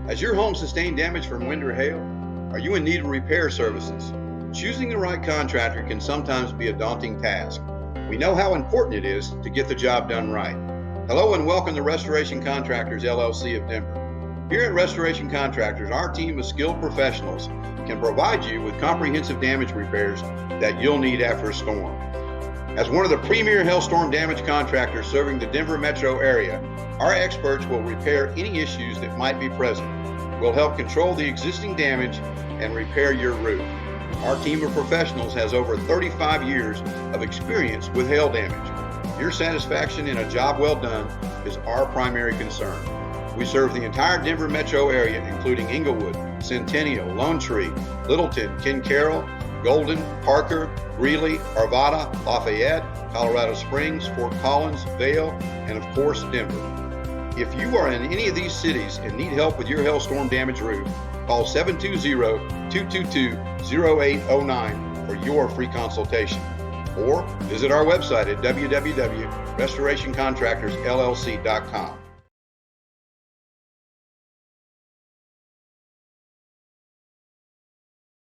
Has your home sustained damage from wind or hail? Are you in need of repair services? Choosing the right contractor can sometimes be a daunting task. We know how important it is to get the job done right. Hello and welcome to Restoration Contractors, LLC of Denver. Here at Restoration Contractors, our team of skilled professionals can provide you with comprehensive damage repairs that you'll need after a storm. As one of the premier hailstorm damage contractors serving the Denver metro area, our experts will repair any issues that might be present. We'll help control the existing damage and repair your roof. Our team of professionals has over 35 years of experience with hail damage. Your satisfaction in a job well done is our primary concern. We serve the entire Denver metro area, including Englewood, Centennial, Lone Tree, Littleton, Ken Carroll, Golden, Parker, Greeley, Arvada, Lafayette, Colorado Springs, Fort Collins, Vail, and of course, Denver. If you are in any of these cities and need help with your hailstorm damaged roof, call 720-222-0809 for your free consultation. Or visit our website at www.restorationcontractorsllc.com.